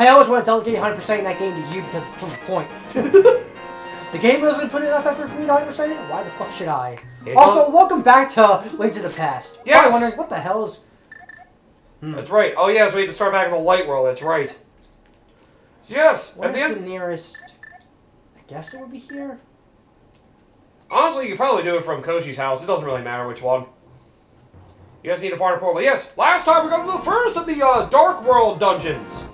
I always want to delegate 100% that game to you because it's the point. The game doesn't put enough effort for me to 100% it. Why the fuck should I? Also, welcome back to Link to the Past. Yes. I'm wondering what the hell is. That's right. Oh yes, we have to start back in the light world. That's right. Yes. What is the nearest? I guess it would be here. Honestly, you could probably do it from Koshi's house. It doesn't really matter which one. You guys need to find a portal. But yes, last time we got to the first of the Dark World dungeons.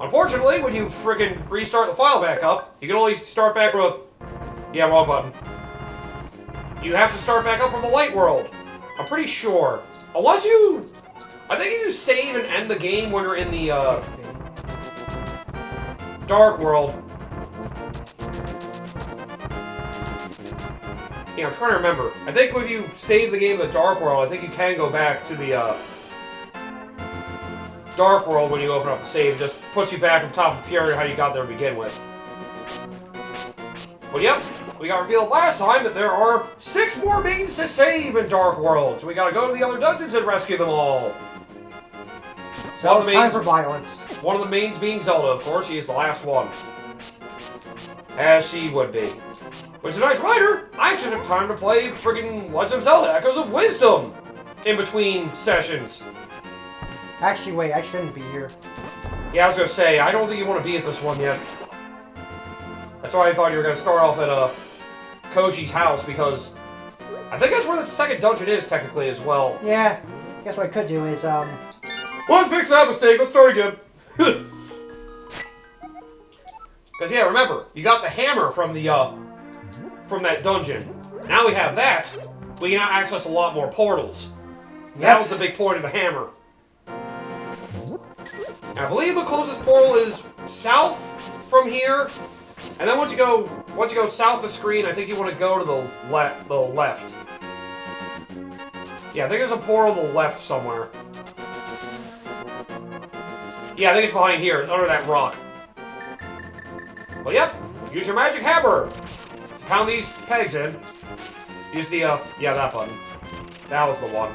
Unfortunately, when you freaking restart the file back up, you can only start back with... Yeah, wrong button. You have to start back up from the light world. I'm pretty sure. Unless you... I think you save and end the game when you're in the Dark World. Yeah, I'm trying to remember. I think if you save the game in the Dark World, I think you can go back to the Dark World when you open up the save. It just puts you back on top of the period how you got there to begin with. But yep, we got revealed last time that there are 6 more mains to save in Dark World. So we gotta go to the other dungeons and rescue them all. So it's time for violence. One of the mains being Zelda, of course. She is the last one. As she would be. Which is a nice reminder, I actually took time to play friggin' Legend of Zelda Echoes of Wisdom in between sessions. Actually, wait, I shouldn't be here. Yeah, I was gonna say, I don't think you want to be at this one yet. That's why I thought you were gonna start off at Koshi's house, because I think that's where the second dungeon is, technically, as well. Yeah, I guess what I could do is, Let's fix that mistake, let's start again. Because, yeah, remember, you got the hammer from the, from that dungeon. Now we have that, we can now access a lot more portals. Yep. That was the big point of the hammer. I believe the closest portal is south from here, and then once you go south the screen, I think you want to go to the left. Yeah, I think there's a portal to the left somewhere. Yeah, I think it's behind here. It's under that rock. Well, yep. Use your magic hammer to pound these pegs in. Use the, yeah, that button. That was the one.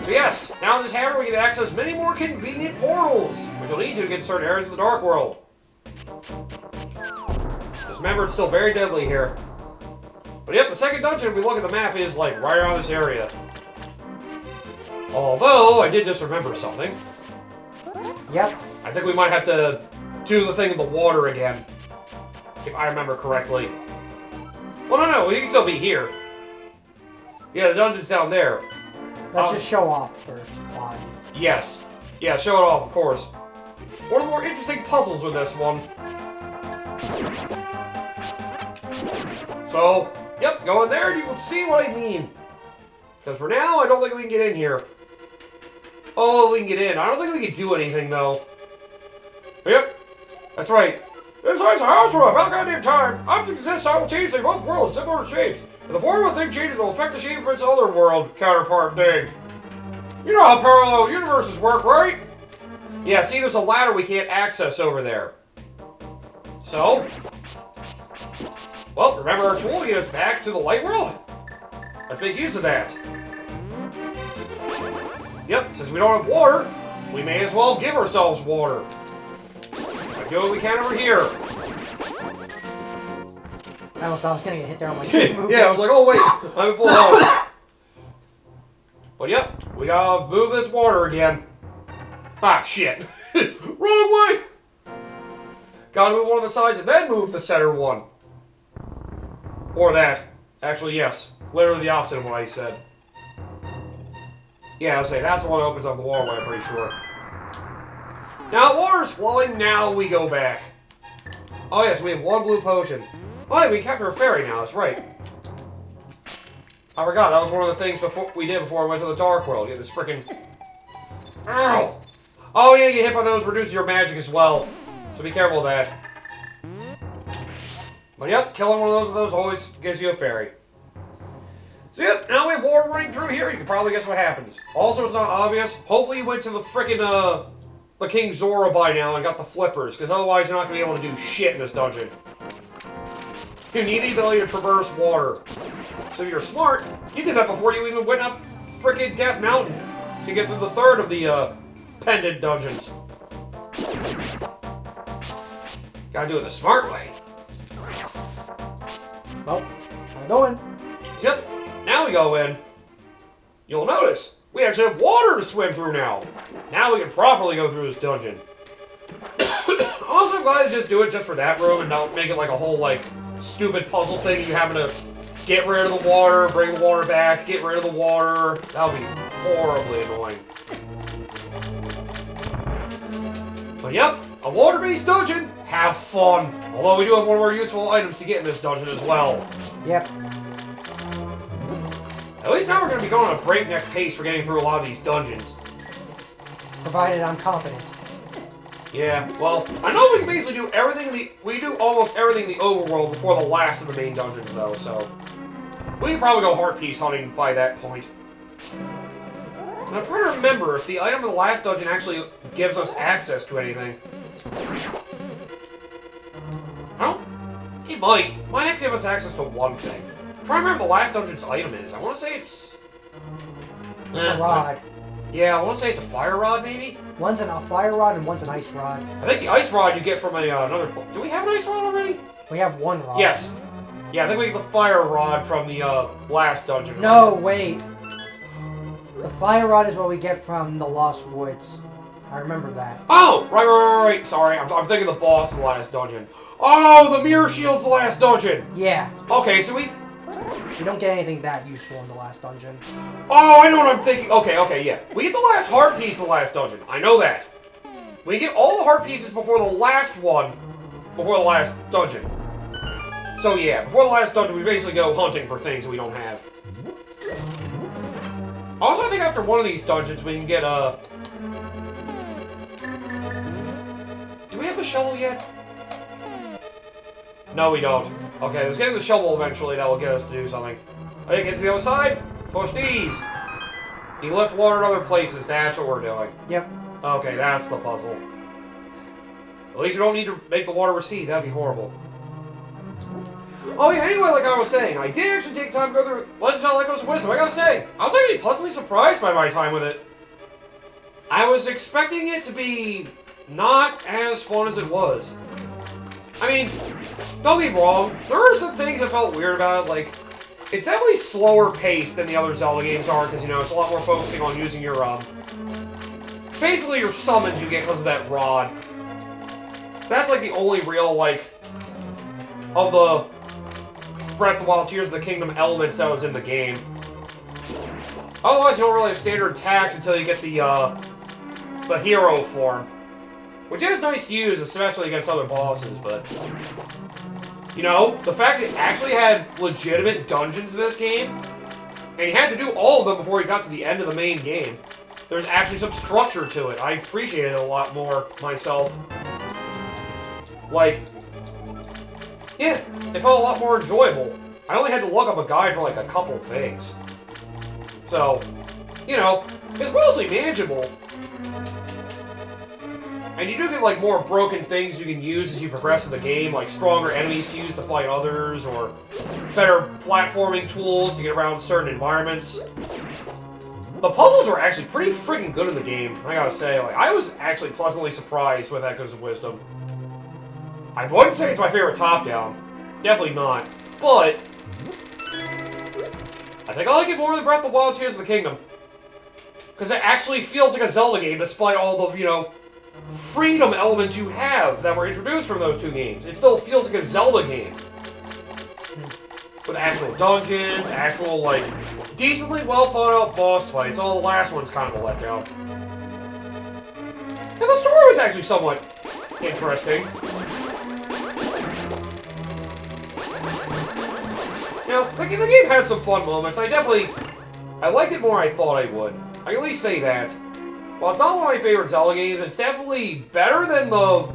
So yes, now with this hammer we can access many more convenient portals, which you'll need to get certain areas of the Dark World. Just remember, it's still very deadly here. But yep, the second dungeon, if we look at the map, is like right around this area. Although, I did just remember something. Yep. I think we might have to do the thing with the water again. If I remember correctly. Well, no, we can still be here. Yeah, the dungeon's down there. Let's just show off first. Why? Yes. Yeah, show it off, of course. One of the more interesting puzzles with this one. So, yep, go in there and you will see what I mean. Because for now, I don't think we can get in here. Oh, we can get in. I don't think we can do anything, though. Yep, that's right. Inside the house for about goddamn time. Objects exist simultaneously in both worlds, similar shapes. If the form of a thing changes, it will affect the shape of its other world counterpart thing. You know how parallel universes work, right? Yeah, see, there's a ladder we can't access over there. So, well, remember our tool to get us back to the light world? Let's make use of that. Yep, since we don't have water, we may as well give ourselves water. Let's do what we can over here. I almost thought I was gonna get hit there on my yeah, I was like, oh wait, I'm in full health. But yep, we gotta move this water again. Ah, shit. Wrong way! Gotta move one of the sides and then move the center one. Or that. Actually, yes. Literally the opposite of what I said. Yeah, I was saying, that's the one that opens up the waterway, I'm pretty sure. Now, water's flowing, now we go back. Oh yes, we have one blue potion. Oh, yeah, we captured a fairy now, that's right. I forgot, that was one of the things we did before I went to the Dark World. Get this freaking... Ow! Oh yeah, you get hit by those reduces your magic as well. So be careful of that. But yep, killing one of those always gives you a fairy. So yep, now we have water running through here. You can probably guess what happens. Also, it's not obvious. Hopefully you went to the frickin' the King Zora by now and got the flippers, because otherwise you're not going to be able to do shit in this dungeon. You need the ability to traverse water. So if you're smart, you did that before you even went up frickin' Death Mountain to get through the third of the pendant dungeons. Gotta do it the smart way. Well, I'm going. Yep, now we go in. You'll notice, we actually have water to swim through now. Now we can properly go through this dungeon. Also, I'm glad to just do it just for that room and not make it like a whole, like, stupid puzzle thing. You having to get rid of the water, bring the water back, get rid of the water. That would be horribly annoying. But yep, a water-based dungeon. Have fun. Although we do have one more useful items to get in this dungeon as well. Yep. At least now we're going to be going at a breakneck pace for getting through a lot of these dungeons. Provided I'm competent. Yeah, well, I know we can basically do everything we do almost everything in the overworld before the last of the main dungeons, though, so we can probably go heart piece hunting by that point. I'm trying to remember if the item in the last dungeon actually gives us access to anything. Well, it might. Might give us access to one thing. I'm trying to remember the last dungeon's item is. I want to say it's... It's a rod. Yeah, I want to say it's a fire rod, maybe? One's a fire rod and one's an ice rod. I think the ice rod you get from another... Do we have an ice rod already? We have one rod. Yes. Yeah, I think we get the fire rod from the last dungeon. No, wait. The fire rod is what we get from the Lost Woods. I remember that. Oh! Right. Sorry, I'm thinking the boss of the last dungeon. Oh, the mirror shield's the last dungeon! Yeah. Okay, so we don't get anything that useful in the last dungeon. Oh, I know what I'm thinking. Okay, yeah. We get the last heart piece of the last dungeon. I know that. We get all the heart pieces before the last one, before the last dungeon. So yeah, before the last dungeon, we basically go hunting for things that we don't have. Also, I think after one of these dungeons, we can get a... Do we have the shovel yet? No, we don't. Okay, let's get the shovel eventually. That will get us to do something. Okay, get to the other side. Push these. You lift water in other places. That's what we're doing. Yep. Okay, that's the puzzle. At least we don't need to make the water recede. That'd be horrible. Oh yeah, anyway, like I was saying, I did actually take time to go through Legend of Zelda Echoes of Wisdom. I gotta say, I was actually pleasantly surprised by my time with it. I was expecting it to be not as fun as it was. I mean, don't get me wrong, there are some things that felt weird about it, like, it's definitely slower paced than the other Zelda games are, because, you know, it's a lot more focusing on using your, basically your summons you get because of that rod. That's, like, the only real, like, of the Breath of the Wild Tears of the Kingdom elements that was in the game. Otherwise, you don't really have standard attacks until you get the hero form. Which is nice to use, especially against other bosses, but... You know, the fact that it actually had legitimate dungeons in this game, and you had to do all of them before you got to the end of the main game. There's actually some structure to it. I appreciate it a lot more myself. Like, yeah, it felt a lot more enjoyable. I only had to look up a guide for like a couple things. So, you know, it's mostly manageable. And you do get, like, more broken things you can use as you progress in the game, like stronger enemies to use to fight others, or better platforming tools to get around certain environments. The puzzles are actually pretty freaking good in the game, I gotta say. Like, I was actually pleasantly surprised with Echoes of Wisdom. I wouldn't say it's my favorite top-down. Definitely not. But I think I like it more than Breath of the Wild Tears of the Kingdom. Because it actually feels like a Zelda game, despite all the, you know, freedom elements you have that were introduced from those two games. It still feels like a Zelda game. With actual dungeons, actual, like, decently well thought out boss fights. All the last one's kind of a letdown. And the story was actually somewhat interesting. You know, the game had some fun moments. I liked it more than I thought I would. I can at least say that. While it's not one of my favorite Zelda games, it's definitely better than what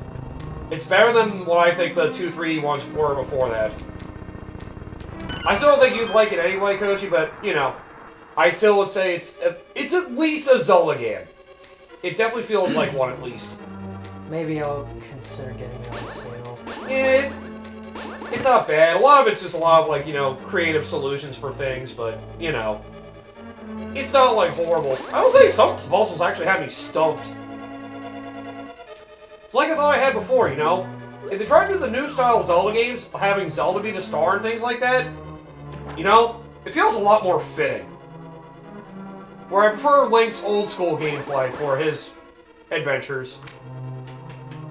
I think the 2 3D ones were before that. I still don't think you'd like it anyway, Koshi, but, you know, I still would say it's at least a Zelda game. It definitely feels like one at least. Maybe I'll consider getting it on sale. Yeah, it's not bad. A lot of it's just a lot of, like, you know, creative solutions for things, but, you know, it's not, like, horrible. I will say some puzzles actually had me stumped. It's like I thought I had before, you know? If they try to do the new style Zelda games, having Zelda be the star and things like that, you know, it feels a lot more fitting. Where I prefer Link's old school gameplay for his adventures.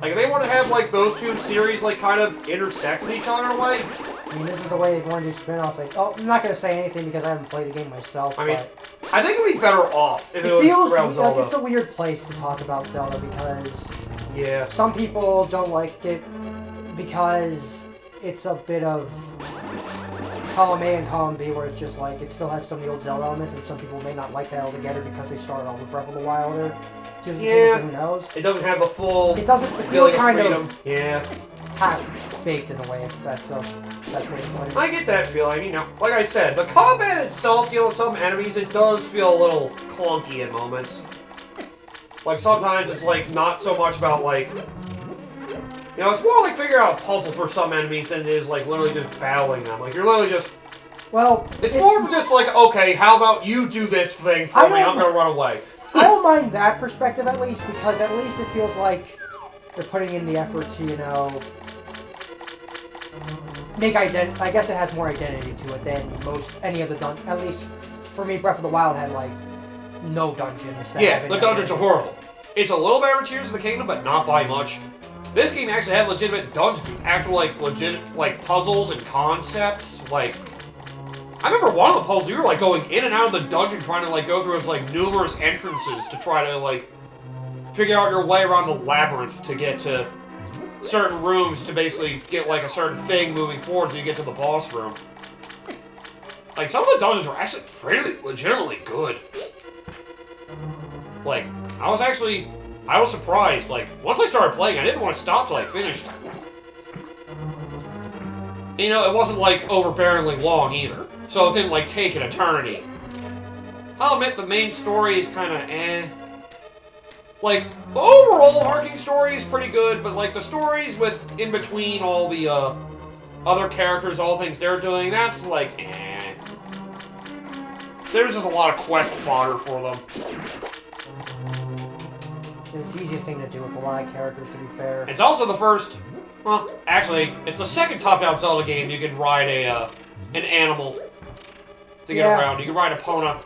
Like, if they want to have, like, those two series, like, kind of intersect with each other in a way. I mean, this is the way they want to do spin-offs. Like, oh, I'm not going to say anything because I haven't played the game myself, I mean, I think it would be better off if it feels was around Zelda. like it's a weird place to talk about Zelda because yeah, some people don't like it because it's a bit of column A and column B where it's just like, it still has some of the old Zelda elements, and some people may not like that altogether because they started off with Breath of the Wild or Tears of the Kingdom, so who knows? It doesn't have the full. It doesn't. It feels kind of yeah, half-baked in a way, if that's the best way to put it. I get that feeling, you know. Like I said, the combat itself, you know, with some enemies, it does feel a little clunky at moments. Like, sometimes it's, like, not so much about, like... You know, it's more like figuring out a puzzle for some enemies than it is, like, literally just battling them. Like, you're literally just... Well, it's more of just like, okay, how about you do this thing for me, I'm gonna run away. I don't mind that perspective, at least, because at least it feels like they're putting in the effort to, you know... make identity. I guess it has more identity to it than any of the at least for me, Breath of the Wild had like no dungeons. Yeah, the dungeons are horrible. It's a little better in Tears of the Kingdom, but not by much. This game actually had legitimate dungeons, actual like legit like puzzles and concepts. Like, I remember one of the puzzles you were like going in and out of the dungeon trying to like go through its like numerous entrances to try to like figure out your way around the labyrinth to get to certain rooms to basically get like a certain thing moving forward so you get to the boss room. Like, some of the dungeons were actually pretty legitimately good. Like, I was surprised. Like, once I started playing, I didn't want to stop till I finished. You know, it wasn't like overbearingly long either, so it didn't like take an eternity. I'll admit the main story is kind of eh. Like, the overall arcing story is pretty good, but, like, the stories with, in between all the, other characters, all things they're doing, that's, like, eh. There's just a lot of quest fodder for them. It's the easiest thing to do with a lot of characters, to be fair. It's also the first, well, actually, it's the second top-down Zelda game you can ride an animal to get around. You can ride Epona.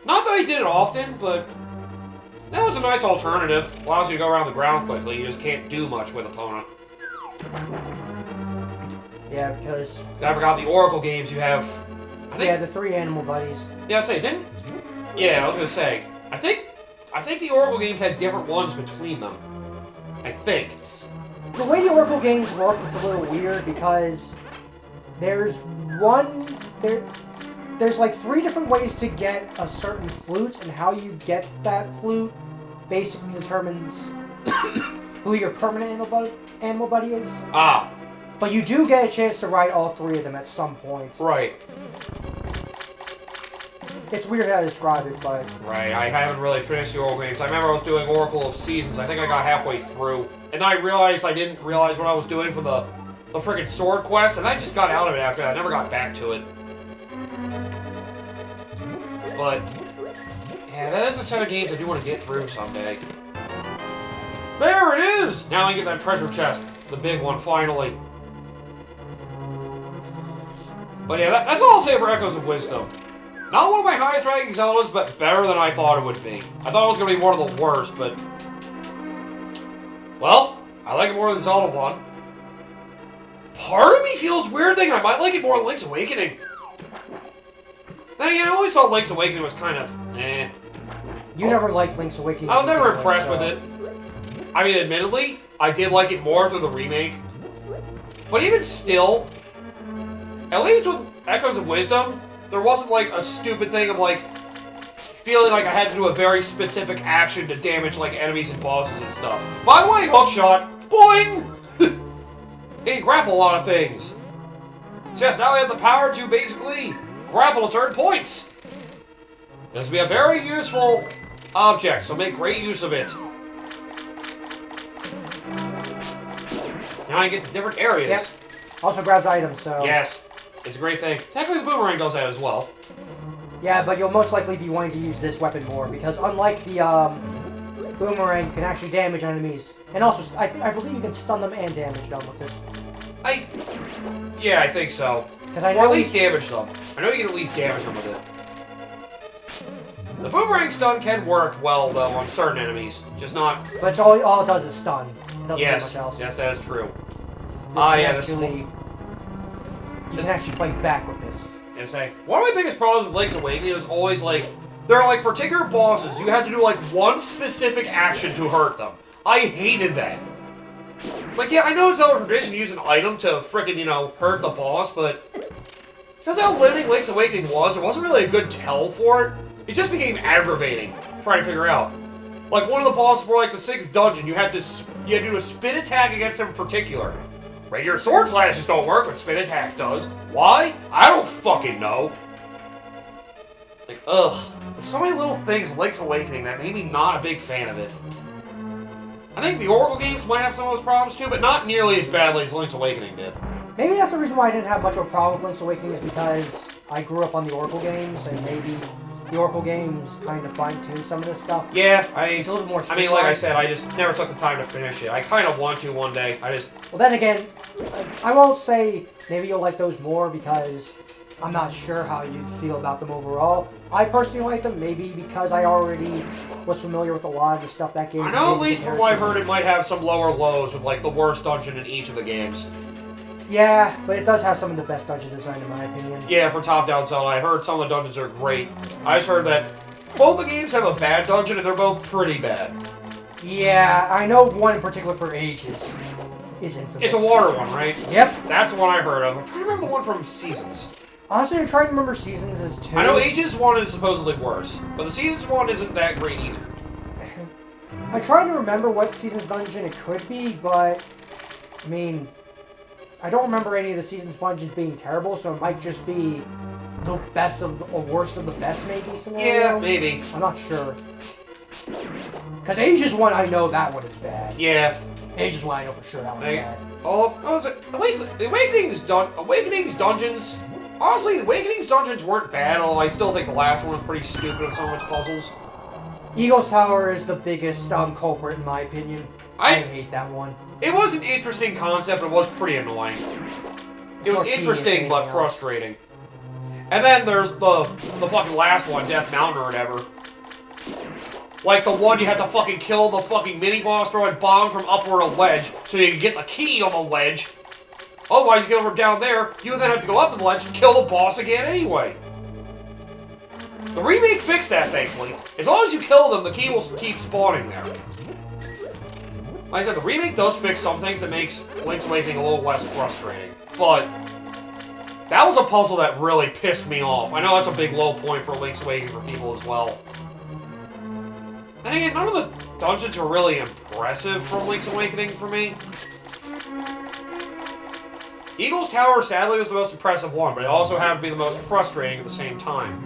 Not that I did it often, but... that was a nice alternative. Allows you to go around the ground quickly. You just can't do much with Epona. Yeah, because... I forgot the Oracle games you have... I think, yeah, the 3 animal buddies. Yeah, I say, didn't... yeah, I was gonna say. I think the Oracle games had different ones between them. I think. The way the Oracle games work, it's a little weird because... there's like 3 different ways to get a certain flute, and how you get that flute basically determines who your permanent animal buddy is. Ah. But you do get a chance to ride all 3 of them at some point. Right. It's weird how to describe it, but... right, I haven't really finished the Oracle games. I remember I was doing Oracle of Seasons. I think I got halfway through. And then I realized I didn't realize what I was doing for the freaking sword quest, and I just got out of it after that. I never got back to it. But, yeah, that is a set of games I do want to get through someday. There it is! Now I can get that treasure chest. The big one, finally. But yeah, that's all I'll say for Echoes of Wisdom. Not one of my highest ranking Zeldas, but better than I thought it would be. I thought it was going to be one of the worst, but... well, I like it more than Zelda 1. Part of me feels weird thinking I might like it more than Link's Awakening. Then again, I always thought Link's Awakening was kind of, eh. You never liked Link's Awakening. I was never impressed with it. I mean, admittedly, I did like it more through the remake. But even still, at least with Echoes of Wisdom, there wasn't like a stupid thing of like, feeling like I had to do a very specific action to damage like enemies and bosses and stuff. By the way, hookshot, boing! It can grapple a lot of things. So yes, now we have the power to basically grapple at certain points. This will be a very useful object, so make great use of it. Now I get to different areas. Yep. Also grabs items, so... yes, it's a great thing. Technically the boomerang does that as well. Yeah, but you'll most likely be wanting to use this weapon more, because unlike the boomerang can actually damage enemies. And also, I believe you can stun them and damage them with this. Yeah, I think so. Because I Or know at least damage them. I know you can at least damage them with it. The boomerang stun can work well, though, on certain enemies. Just not... But it's all it does is stun. It doesn't do much else. Yes, that is true. This you can actually fight back with this. One of my biggest problems with Link's Awakening is always, like, there are, like, particular bosses you have to do, like, one specific action to hurt them. I hated that. Like, yeah, I know it's our tradition to use an item to frickin', you know, hurt the boss, but... Because how limiting Link's Awakening was, there wasn't really a good tell for it. It just became aggravating, trying to figure out. Like, one of the bosses for, like, the 6th dungeon, you had to do a spin attack against them in particular. Regular sword slashes don't work, but spin attack does. Why? I don't fucking know. Like, ugh. There's so many little things in Link's Awakening that made me not a big fan of it. I think the Oracle games might have some of those problems too, but not nearly as badly as Link's Awakening did. Maybe that's the reason why I didn't have much of a problem with Link's Awakening is because I grew up on the Oracle games, and maybe the Oracle games kind of fine-tune some of this stuff. Yeah, it's a little more I mean, like I said, I just never took the time to finish it. I kind of want to one day. Well, then again, I won't say maybe you'll like those more because I'm not sure how you feel about them overall. I personally like them, maybe because I already was familiar with a lot of the stuff that game I know, at least from what I've heard, it might have some lower lows with, like, the worst dungeon in each of the games. Yeah, but it does have some of the best dungeon design in my opinion. Yeah, for top-down Zelda, I heard some of the dungeons are great. I just heard that both the games have a bad dungeon, and they're both pretty bad. Yeah, I know one in particular for ages is infamous. It's a water one, right? Yep. That's the one I heard of. I'm trying to remember the one from Seasons. Honestly, I'm trying to remember Seasons as too. I know Ages one is supposedly worse, but the Seasons one isn't that great either. I'm trying to remember what Seasons dungeon it could be, but I mean, I don't remember any of the Seasons dungeons being terrible, so it might just be the best of the, or worst of the best, maybe scenario. Yeah, maybe. I'm not sure. Because Ages one, I know that one is bad. Yeah. Ages one, I know for sure that one's bad. Oh, was it? At least the Awakening's dungeons. Honestly, the Awakening's dungeons weren't bad, although I still think the last one was pretty stupid with so much puzzles. Eagle's Tower is the biggest culprit in my opinion. I hate that one. It was an interesting concept, but it was pretty annoying. It was interesting, but frustrating. And then there's the fucking last one, Death Mountain or whatever. Like the one you have to fucking kill the fucking mini-boss throwing bombs from upward a ledge so you can get the key on the ledge. Otherwise, you get over down there, you then have to go up to the ledge and kill the boss again anyway. The remake fixed that, thankfully. As long as you kill them, the key will keep spawning there. Like I said, the remake does fix some things that makes Link's Awakening a little less frustrating. But that was a puzzle that really pissed me off. I know that's a big low point for Link's Awakening for people as well. And again, none of the dungeons were really impressive from Link's Awakening for me. Eagle's Tower, sadly, was the most impressive one, but it also happened to be the most frustrating at the same time.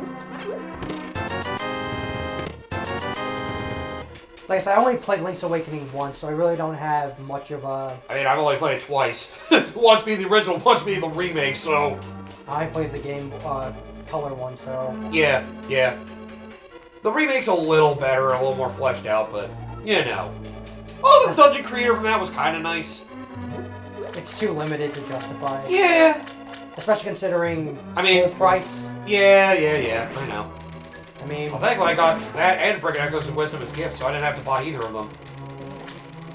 Like I said, I only played Link's Awakening once, so I really don't have much of a... I mean, I've only played it twice. Once being the original, once being the remake, so... I played the game color one, so... Yeah. The remake's a little better, a little more fleshed out, but, you know. Also, the dungeon creator from that was kind of nice. It's too limited to justify. Yeah. Especially considering full price. Yeah, I know. I mean... Well, thankfully I got that and freaking Echoes of Wisdom as gifts, so I didn't have to buy either of them.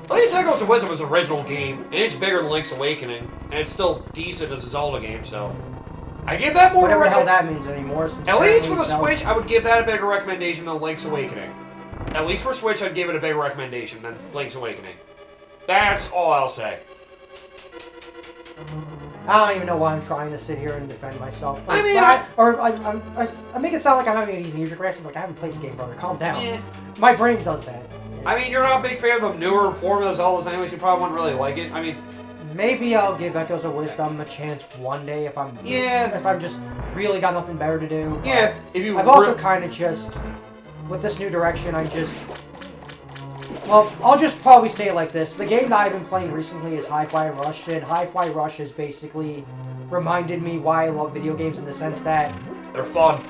At least Echoes of Wisdom was an original game, and it's bigger than Link's Awakening, and it's still decent as a Zelda game, so... I give that more... Whatever the hell that means anymore. At least for the Switch, I would give that a bigger recommendation than Link's Awakening. At least for Switch, I'd give it a bigger recommendation than Link's Awakening. That's all I'll say. I don't even know why I'm trying to sit here and defend myself. Like, I mean, I make it sound like I'm having these knee-jerk reactions. Like I haven't played the game, brother. Calm down. Yeah. My brain does that. I mean, you're not a big fan of the newer formula Zeldas anyways. You probably wouldn't really like it. I mean, maybe I'll give Echoes of Wisdom a chance one day if I'm just really got nothing better to do. Yeah. I've also kind of just with this new direction. Well, I'll just probably say it like this. The game that I've been playing recently is Hi-Fi Rush, and Hi-Fi Rush has basically reminded me why I love video games in the sense that... They're fun.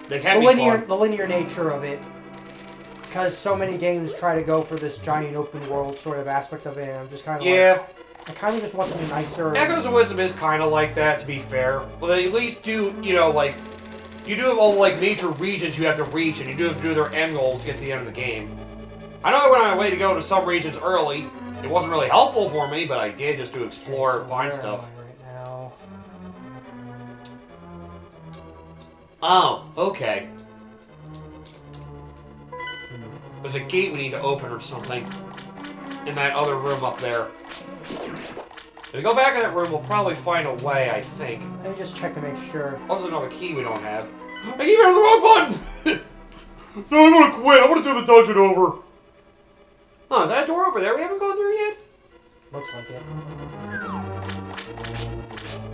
They can be fun. The linear nature of it Because so many games try to go for this giant open world sort of aspect of it, and I'm just kind of Yeah. I kind of just want something nicer. Echoes of Wisdom is kind of like that, to be fair. Well, they at least do, you know, like, you do have all, like, major regions you have to reach, and you do have to do their end goals to get to the end of the game. I know I went on my way to go to some regions early. It wasn't really helpful for me, but I did just to explore and find stuff. Right now? Oh, okay. There's a gate we need to open or something. In that other room up there. If we go back in that room, we'll probably find a way, I think. Let me just check to make sure. Also, another key we don't have. I keep hitting the wrong button! No, I'm gonna quit. I want to do the dungeon over. Oh, is that a door over there we haven't gone through yet? Looks like it.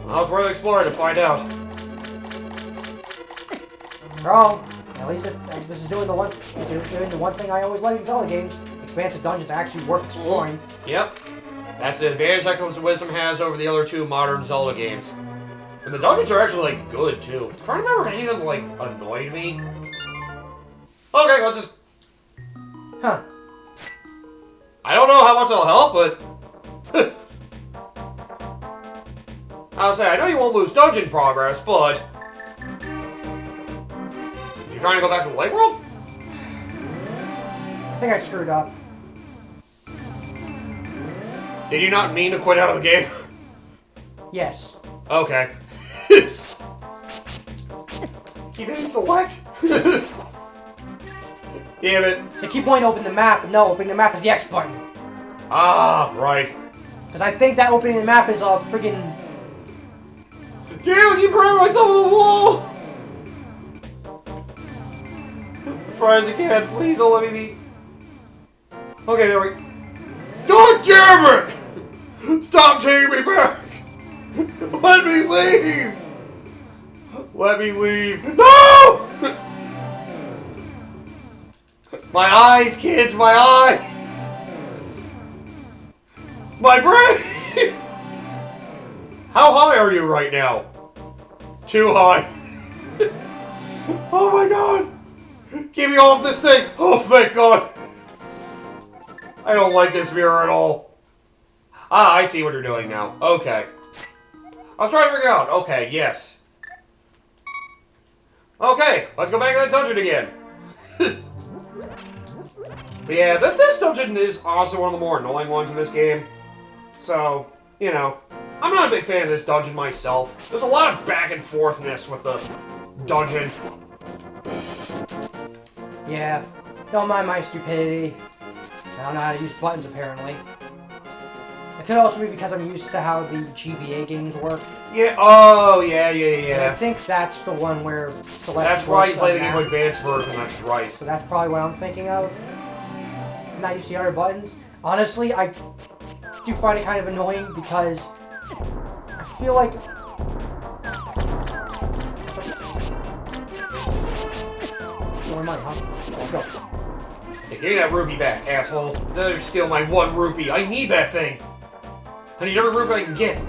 Well, it's worth exploring to find out. Oh, at least this is doing the one thing I always like in Zelda games. Expansive dungeons are actually worth exploring. Yep. That's the advantage Echoes of Wisdom has over the other two modern Zelda games. And the dungeons are actually, like, good, too. I'm trying to remember if any of them, like, annoyed me. Okay, let's just... Huh. I don't know how much they'll help, but... I'll say, I know you won't lose dungeon progress, but... You're trying to go back to the Lake World? I think I screwed up. Did you not mean to quit out of the game? Yes. Okay. Keep hitting select. Damn it. So keep wanting to open the map. No, opening the map is the X button. Ah, right. Because I think that opening the map is a freaking... Dude, keep running myself on the wall! As far as I can, please don't let me be... Okay, there we go. God damn it! Stop taking me back! Let me leave! Let me leave. No! My eyes, kids, my eyes! My brain! How high are you right now? Too high. Oh my god! Get me off this thing! Oh, thank god! I don't like this mirror at all. Ah, I see what you're doing now. Okay. I was trying to figure out. Okay, yes. Okay, let's go back to that dungeon again. But yeah, this dungeon is also one of the more annoying ones in this game. So, you know, I'm not a big fan of this dungeon myself. There's a lot of back and forthness with the dungeon. Yeah. Don't mind my stupidity. I don't know how to use buttons, apparently. It could also be because I'm used to how the GBA games work. Yeah, oh, yeah. And I think that's the one where select. That's right, play the Game Boy Advance version, that's right. So that's probably what I'm thinking of. I'm not used to the other buttons. Honestly, I do find it kind of annoying because I feel like... More money, huh? Let's go. Hey, give me that rupee back, asshole. Now you're stealing my 1 rupee. I need that thing. I need every rupee I can get.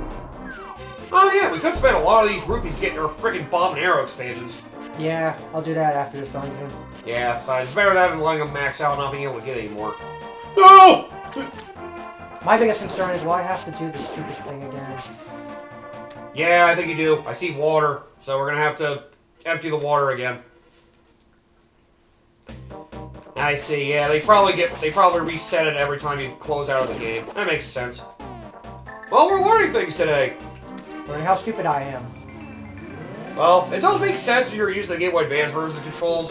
Oh yeah, we could spend a lot of these rupees getting our freaking bomb and arrow expansions. Yeah, I'll do that after this dungeon. Yeah, so it's better than letting them max out and not being able to get any more. No! My biggest concern is, will I have to do the stupid thing again? Yeah, I think you do. I see water, so we're gonna have to empty the water again. I see, yeah, they probably reset it every time you close out of the game. That makes sense. Well, we're learning things today. Learning how stupid I am. Well, it does make sense if you're using the Game Boy Advance version of controls.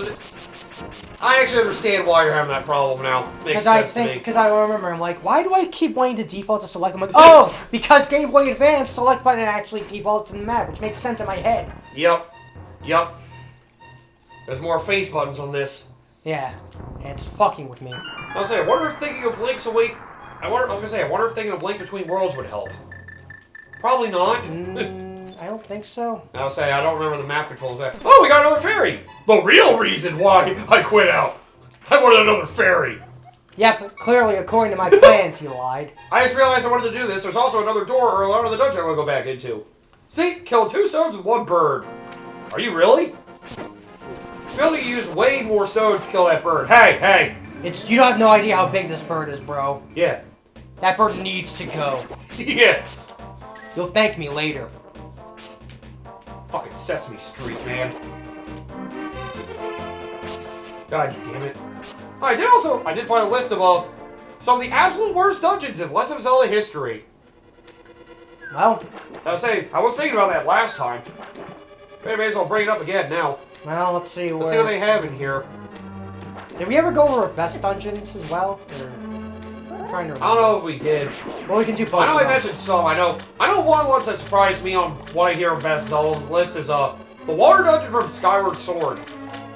I actually understand why you're having that problem now. Makes sense to me. Because I remember, I'm like, why do I keep wanting to default to select? I'm like, oh, because Game Boy Advance select button actually defaults in the map, which makes sense in my head. Yep. There's more face buttons on this. Yeah, and it's fucking with me. I was saying, I wonder if thinking of Link's Awake... I wonder if thinking of Link Between Worlds would help. Probably not. I don't think so. I was saying, I don't remember the map controls. Oh, we got another fairy! The real reason why I quit out. I wanted another fairy. Yep, clearly according to my plans, he lied. I just realized I wanted to do this. There's also another door or another dungeon I want to go back into. See? Killed 2 stones with 1 bird. Are you really? I feel like you used way more stones to kill that bird. Hey! You don't have no idea how big this bird is, bro. Yeah. That bird needs to go. Yeah. You'll thank me later. Fucking Sesame Street, man. God damn it. I did find a list of some of the absolute worst dungeons in Legend of Zelda history. Well, I was thinking about that last time. Maybe I'll bring it up again now. well, let's see Let's see what they have in here. Did we ever go over best dungeons as well? Or... I'm trying to remember. I don't know if we did. Well, we can do both. I know of I them. mentioned some. I know one once that surprised me on what I hear of best Zelda list is the water dungeon from Skyward Sword,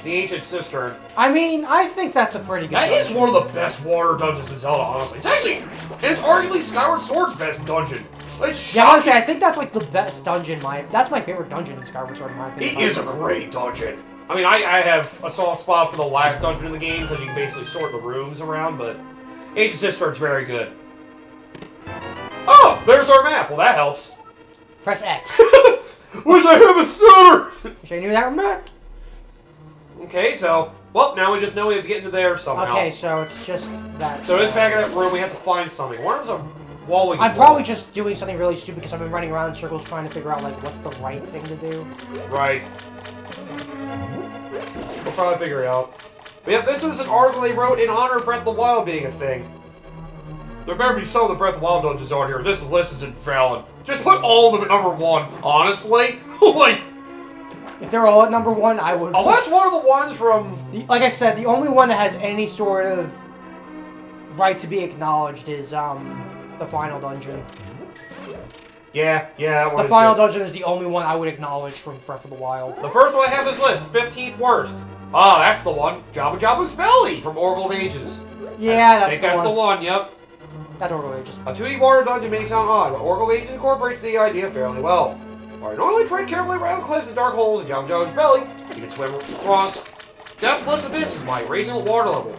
the Ancient Cistern. I mean, I think that's a pretty good That dungeon. is one of the best water dungeons in Zelda, honestly. It's arguably Skyward Sword's best dungeon. It's Yeah, honestly, I think that's like the best dungeon. That's my favorite dungeon in Skyward Sword, in my opinion. It is a great dungeon. I mean, I have a soft spot for the last dungeon in the game because you can basically sort the rooms around, but Ancient Cistern's very good. Oh, there's our map. Well, that helps. Press X. Wish I had a stutter! Wish I knew that remote. Okay, so, well, now we just know we have to get into there somehow. Okay, so it's just that. So it's back in that room, we have to find something. Where's a wall we can I'm probably just doing something really stupid because I've been running around in circles trying to figure out, like, what's the right thing to do. Right. We'll probably figure it out. But yeah, this was an article they wrote in honor of Breath of the Wild being a thing. There better be some of the Breath of the Wild dungeons on here. This list isn't valid. Just put all of them at number 1, honestly. Like, If they're all at number 1, I would... unless one of the ones from... Like I said, the only one that has any sort of right to be acknowledged is, the final dungeon. Yeah, that one The final dungeon is the only one I would acknowledge from Breath of the Wild. The first one I have this list, 15th worst. Ah, that's the one. Jabba Jabba's Belly from Oracle of Ages. Yeah, I that's think the that's one. the one, yep. That's Oracle of Ages. A 2D water dungeon may sound odd, but Oracle of Ages incorporates the idea fairly well. While you normally tread carefully around cliffs and dark holes in Jabba Jabba's Belly, you can swim across depthless abysses by raising the water level.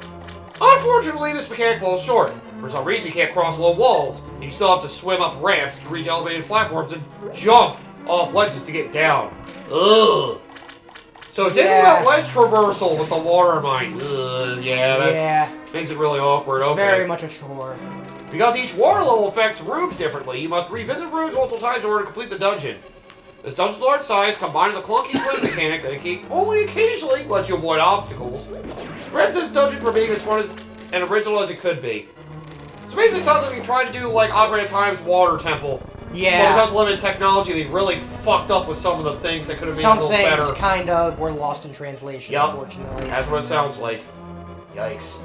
Unfortunately, this mechanic falls short. For some reason, you can't cross low walls, and you still have to swim up ramps to reach elevated platforms and jump off ledges to get down. Ugh. So it did think about ledge traversal with the water mine. Ugh, yeah, that makes it really awkward. It's okay. very much a chore. Because each water level affects rooms differently, you must revisit rooms multiple times in order to complete the dungeon. This dungeon's large size, combined with a clunky swim mechanic that only occasionally lets you avoid obstacles, prevents this dungeon from being as fun and original as it could be. So basically, it sounds like they tried to do like Ocarina of Time's water temple. Yeah. But because of limited technology, they really fucked up with some of the things that could have made it a little better. Some things kind of were lost in translation, Yep. unfortunately. That's what it sounds like. Yikes.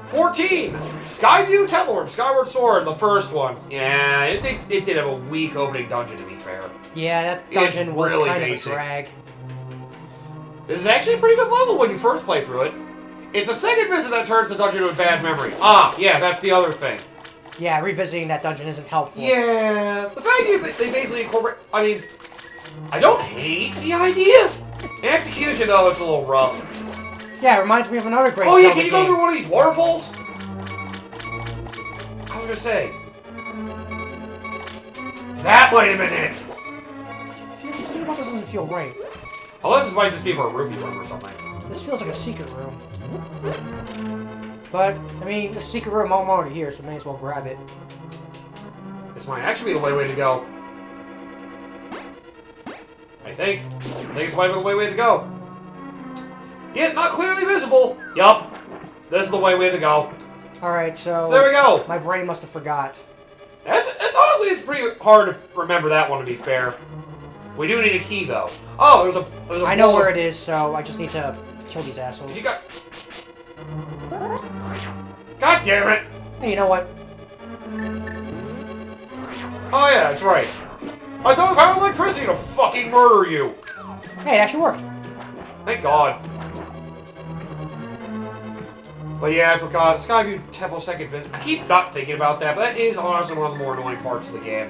14! Skyview Temple from Skyward Sword, the first one. Yeah, it did have a weak opening dungeon, to be fair. Yeah, that dungeon was really kind basic. of a drag. This is actually a pretty good level when you first play through it. It's a second visit that turns the dungeon to a bad memory. Ah, yeah, that's the other thing. Yeah, revisiting that dungeon isn't helpful. Yeah, the fact they basically incorporate... I mean, I don't hate the idea. In execution, though, it's a little rough. Yeah, it reminds me of another great Oh yeah, Zelda can you go game. through one of these waterfalls? I was gonna say. That might have been it. Something about this doesn't feel right. Unless this might just be for a rupee room or something. This feels like a secret room. But, I mean, the secret room, I'm already here, so may as well grab it. This might actually be the way to go. I think this might be the way to go. Yet not clearly visible. Yup. This is the way we had to go. Alright, so... There we go. My brain must have forgot. It's honestly, it's pretty hard to remember that one, to be fair. We do need a key, though. Oh, there's a I know where it is, so I just need to kill these assholes. Did you got... God damn it! Hey, you know what? Oh yeah, that's right. I saw the power of electricity to fucking murder you! Hey, it actually worked. Thank God. But yeah, I forgot. Skyview Temple second visit. I keep not thinking about that, but that is honestly one of the more annoying parts of the game.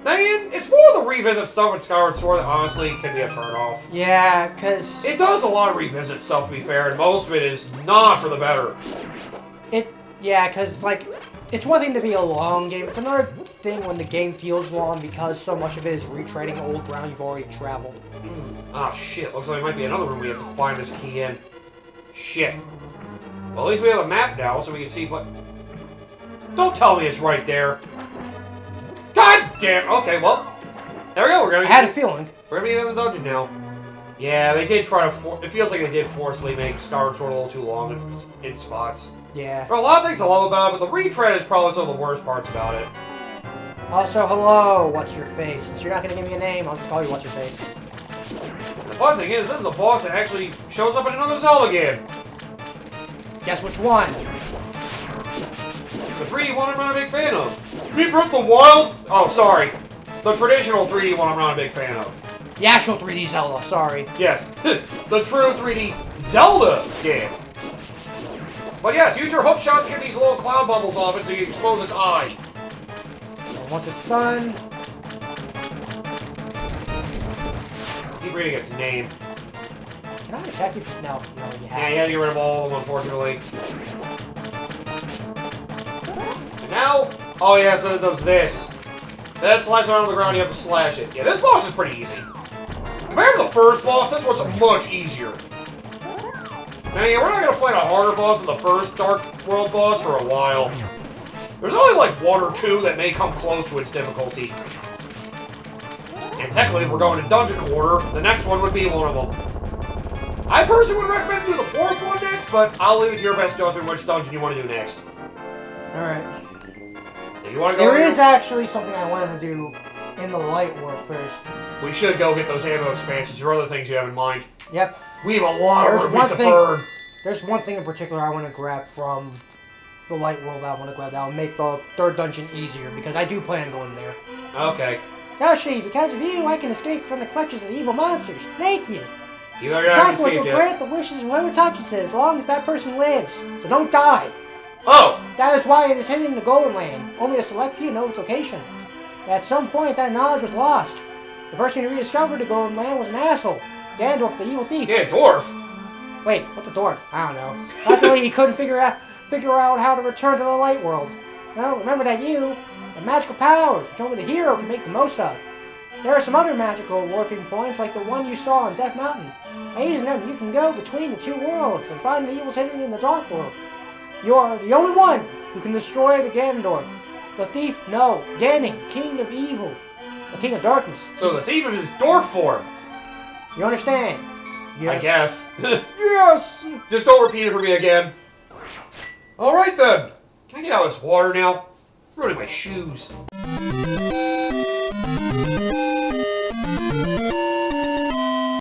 Then again, it's more the revisit stuff in Skyward Sword that honestly can be a turn-off. Yeah, because... It does a lot of revisit stuff, to be fair, and most of it is not for the better. Yeah, because, like, it's one thing to be a long game. It's another thing when the game feels long because so much of it is retreading old ground you've already traveled. Ah, shit. Looks like there might be another room we have to find this key in. Shit. Well, at least we have a map now, so we can see what... Don't tell me it's right there. God damn! Okay, well... There we go, we're gonna... I had a feeling. We're gonna be in the dungeon now. Yeah, they did try to... It feels like they did forcefully make Skyward Sword a little too long in spots. Yeah. There are a lot of things I love about it, but the retread is probably some of the worst parts about it. Also, hello, what's your face? Since you're not gonna give me a name, I'll just call you what's your face. The fun thing is, this is a boss that actually shows up in another Zelda game. Guess which one? The 3D one I'm not a big fan of. We broke the wild... Oh, sorry. The traditional 3D one I'm not a big fan of. The actual 3D Zelda, sorry. Yes, the true 3D Zelda game. But yes, use your hook shot to get these little cloud bubbles off it so you expose its eye. And once it's done... Keep reading its name. Can I attack you? No, you already have. Yeah, you had to get rid of all of them, unfortunately. And now... Oh yeah, so it does this. That slides around on the ground, you have to slash it. Yeah, this boss is pretty easy. Compared to the first boss, this one's much easier. Now, yeah, we're not going to fight a harder boss than the first Dark World boss for a while. There's only like one or two that may come close to its difficulty. And technically, if we're going in dungeon order, the next one would be one of them. I personally would recommend do the fourth one next, but I'll leave it to your best judgment which dungeon you want to do next. Alright. If you want to go There is actually something I wanted to do in the light world first. We should go get those ammo expansions or other things you have in mind. Yep. We have a lot of rupees to burn. There's one thing in particular I want to grab from the light world I want to grab that will make the third dungeon easier, because I do plan on going there. Okay. Yoshi, because of you, I can escape from the clutches of the evil monsters. Thank you. You already haven't Triforce will escaped yet. grant the wishes of whoever touches it as long as that person lives. So don't die. Oh! That is why it is hidden in the Golden Land. Only a select few know its location. At some point, that knowledge was lost. The person who rediscovered the Golden Land was an asshole. Ganondorf, the evil thief. Yeah, dwarf. Wait, what's a dwarf? I don't know. Luckily, he couldn't figure out how to return to the light world. Well, remember that you have magical powers, which only the hero can make the most of. There are some other magical warping points, like the one you saw on Death Mountain. By using them, you can go between the two worlds and find the evils hidden in the Dark World. You are the only one who can destroy the Ganondorf. The thief, no. Ganon, king of evil. The king of darkness. So the thief is dwarf form. You understand? Yes. I guess. Yes! Just don't repeat it for me again. Alright then. Can I get out of this water now? I'm ruining my shoes.